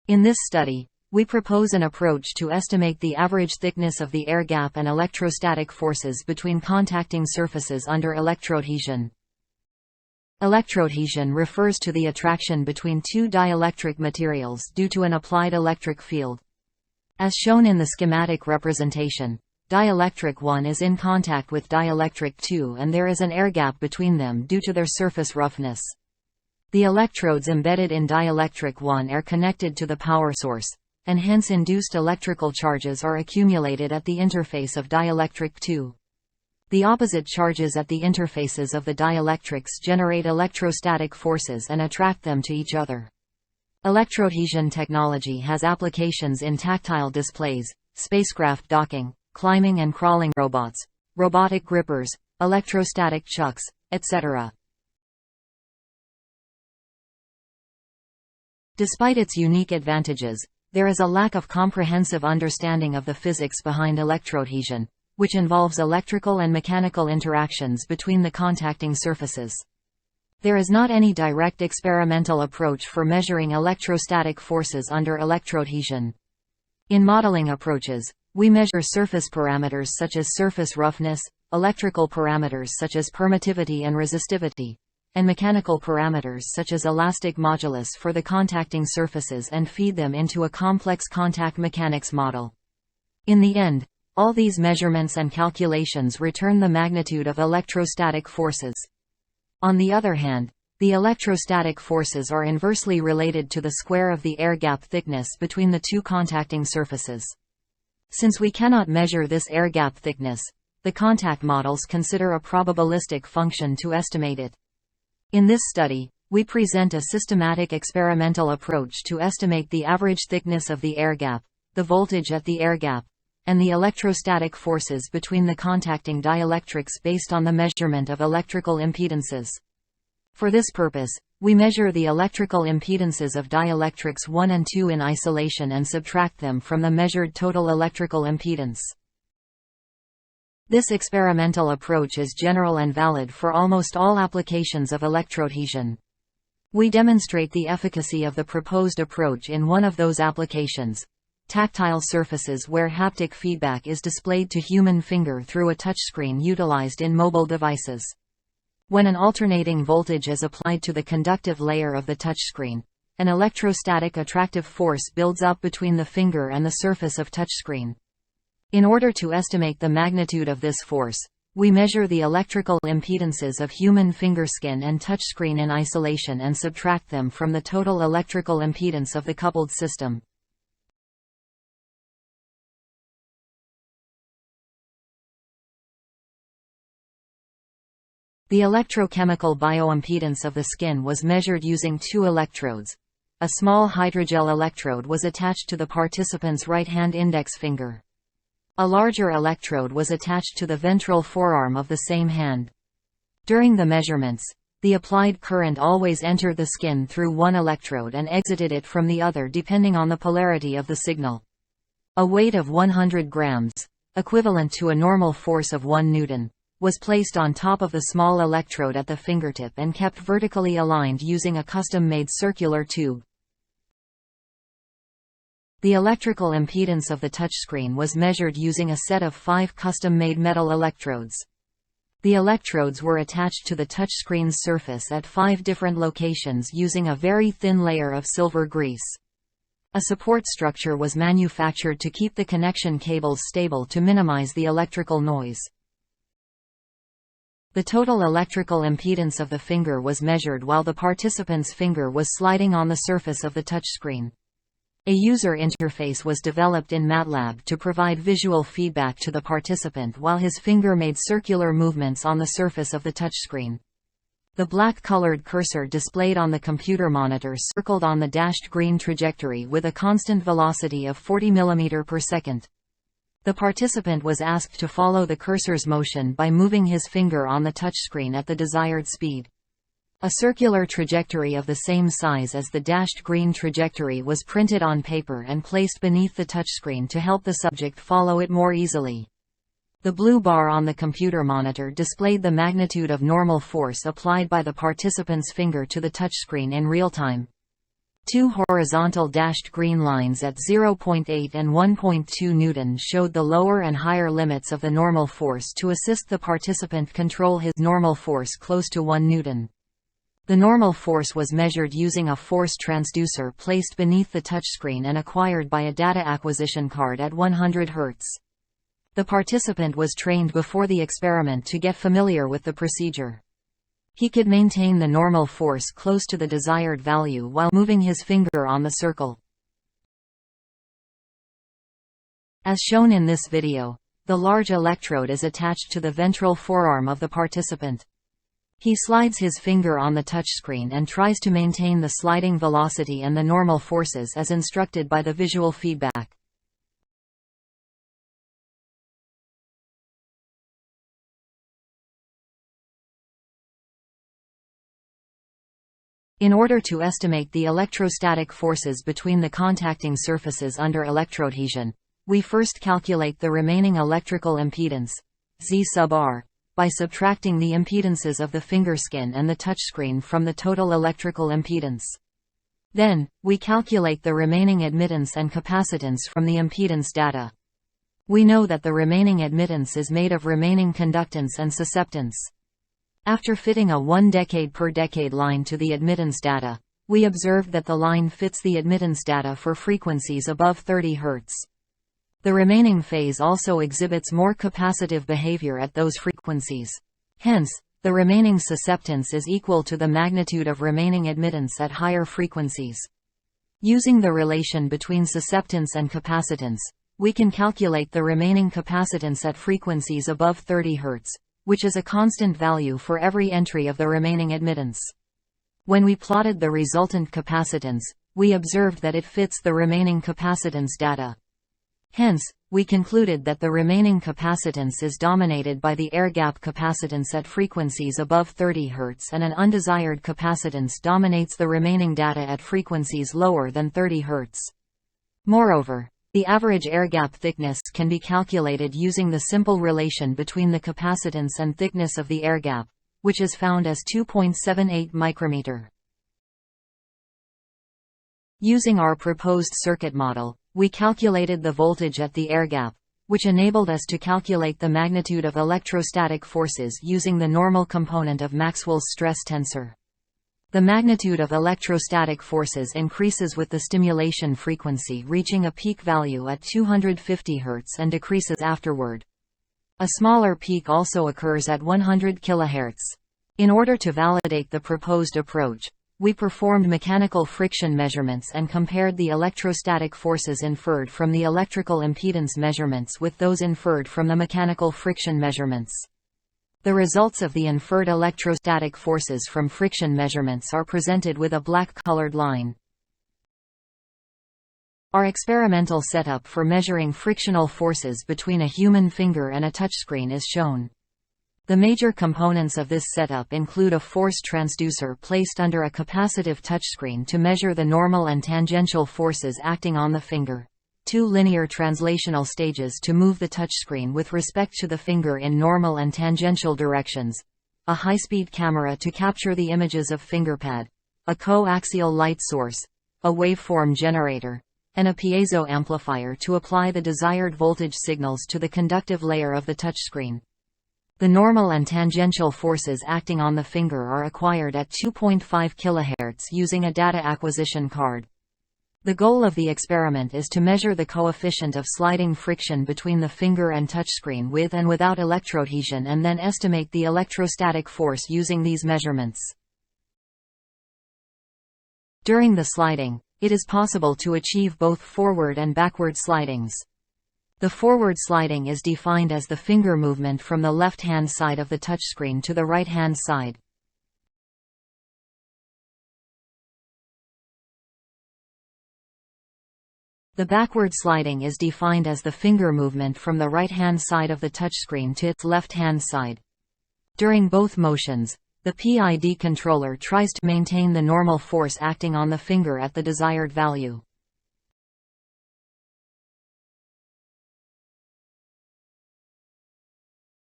In this study, we propose an approach to estimate the average thickness of the air gap and electrostatic forces between contacting surfaces under electroadhesion. Electroadhesion refers to the attraction between two dielectric materials due to an applied electric field. As shown in the schematic representation, dielectric 1 is in contact with dielectric 2 and there is an air gap between them due to their surface roughness. The electrodes embedded in dielectric 1 are connected to the power source, and hence induced electrical charges are accumulated at the interface of dielectric 2. The opposite charges at the interfaces of the dielectrics generate electrostatic forces and attract them to each other. Electroadhesion technology has applications in tactile displays, spacecraft docking, climbing and crawling robots, robotic grippers, electrostatic chucks, etc. Despite its unique advantages, there is a lack of comprehensive understanding of the physics behind electroadhesion, which involves electrical and mechanical interactions between the contacting surfaces. There is not any direct experimental approach for measuring electrostatic forces under electroadhesion. In modeling approaches, we measure surface parameters such as surface roughness, electrical parameters such as permittivity and resistivity, and mechanical parameters such as elastic modulus for the contacting surfaces and feed them into a complex contact mechanics model. In the end, all these measurements and calculations return the magnitude of electrostatic forces. On the other hand, the electrostatic forces are inversely related to the square of the air gap thickness between the two contacting surfaces. Since we cannot measure this air gap thickness, the contact models consider a probabilistic function to estimate it. In this study, we present a systematic experimental approach to estimate the average thickness of the air gap, the voltage at the air gap, and the electrostatic forces between the contacting dielectrics based on the measurement of electrical impedances. For this purpose, we measure the electrical impedances of dielectrics 1 and 2 in isolation and subtract them from the measured total electrical impedance. This experimental approach is general and valid for almost all applications of electroadhesion. We demonstrate the efficacy of the proposed approach in one of those applications: tactile surfaces where haptic feedback is displayed to human finger through a touchscreen utilized in mobile devices. When an alternating voltage is applied to the conductive layer of the touchscreen, an electrostatic attractive force builds up between the finger and the surface of touchscreen. In order to estimate the magnitude of this force, we measure the electrical impedances of human finger skin and touchscreen in isolation and subtract them from the total electrical impedance of the coupled system. The electrochemical bioimpedance of the skin was measured using two electrodes. A small hydrogel electrode was attached to the participant's right-hand index finger. A larger electrode was attached to the ventral forearm of the same hand. During the measurements, the applied current always entered the skin through one electrode and exited it from the other depending on the polarity of the signal. A weight of 100 grams, equivalent to a normal force of 1 Newton, was placed on top of the small electrode at the fingertip and kept vertically aligned using a custom-made circular tube. The electrical impedance of the touchscreen was measured using a set of 5 custom-made metal electrodes. The electrodes were attached to the touchscreen's surface at 5 different locations using a very thin layer of silver grease. A support structure was manufactured to keep the connection cables stable to minimize the electrical noise. The total electrical impedance of the finger was measured while the participant's finger was sliding on the surface of the touchscreen. A user interface was developed in MATLAB to provide visual feedback to the participant while his finger made circular movements on the surface of the touchscreen. The black-colored cursor displayed on the computer monitor circled on the dashed green trajectory with a constant velocity of 40 mm per second. The participant was asked to follow the cursor's motion by moving his finger on the touchscreen at the desired speed. A circular trajectory of the same size as the dashed green trajectory was printed on paper and placed beneath the touchscreen to help the subject follow it more easily. The blue bar on the computer monitor displayed the magnitude of normal force applied by the participant's finger to the touchscreen in real time. Two horizontal dashed green lines at 0.8 and 1.2 Newton showed the lower and higher limits of the normal force to assist the participant control his normal force close to 1 Newton. The normal force was measured using a force transducer placed beneath the touchscreen and acquired by a data acquisition card at 100 Hz. The participant was trained before the experiment to get familiar with the procedure. He could maintain the normal force close to the desired value while moving his finger on the circle. As shown in this video, the large electrode is attached to the ventral forearm of the participant. He slides his finger on the touchscreen and tries to maintain the sliding velocity and the normal forces as instructed by the visual feedback. In order to estimate the electrostatic forces between the contacting surfaces under electroadhesion, we first calculate the remaining electrical impedance, Z sub R, by subtracting the impedances of the finger skin and the touchscreen from the total electrical impedance. Then, we calculate the remaining admittance and capacitance from the impedance data. We know that the remaining admittance is made of remaining conductance and susceptance. After fitting a 1 decade per decade line to the admittance data, we observed that the line fits the admittance data for frequencies above 30 Hz. The remaining phase also exhibits more capacitive behavior at those frequencies. Hence, the remaining susceptance is equal to the magnitude of remaining admittance at higher frequencies. Using the relation between susceptance and capacitance, we can calculate the remaining capacitance at frequencies above 30 Hz, which is a constant value for every entry of the remaining admittance. When we plotted the resultant capacitance, we observed that it fits the remaining capacitance data. Hence, we concluded that the remaining capacitance is dominated by the air gap capacitance at frequencies above 30 Hz and an undesired capacitance dominates the remaining data at frequencies lower than 30 Hz. Moreover, the average air gap thickness can be calculated using the simple relation between the capacitance and thickness of the air gap, which is found as 2.78 micrometer. Using our proposed circuit model, we calculated the voltage at the air gap, which enabled us to calculate the magnitude of electrostatic forces using the normal component of Maxwell's stress tensor. The magnitude of electrostatic forces increases with the stimulation frequency reaching a peak value at 250 Hz and decreases afterward. A smaller peak also occurs at 100 kHz. In order to validate the proposed approach, we performed mechanical friction measurements and compared the electrostatic forces inferred from the electrical impedance measurements with those inferred from the mechanical friction measurements. The results of the inferred electrostatic forces from friction measurements are presented with a black-colored line. Our experimental setup for measuring frictional forces between a human finger and a touchscreen is shown. The major components of this setup include a force transducer placed under a capacitive touchscreen to measure the normal and tangential forces acting on the finger, 2 linear translational stages to move the touchscreen with respect to the finger in normal and tangential directions, a high-speed camera to capture the images of fingerpad, a coaxial light source, a waveform generator, and a piezo amplifier to apply the desired voltage signals to the conductive layer of the touchscreen. The normal and tangential forces acting on the finger are acquired at 2.5 kHz using a data acquisition card. The goal of the experiment is to measure the coefficient of sliding friction between the finger and touchscreen with and without electroadhesion and then estimate the electrostatic force using these measurements. During the sliding, it is possible to achieve both forward and backward slidings. The forward sliding is defined as the finger movement from the left-hand side of the touchscreen to the right-hand side. The backward sliding is defined as the finger movement from the right-hand side of the touchscreen to its left-hand side. During both motions, the PID controller tries to maintain the normal force acting on the finger at the desired value.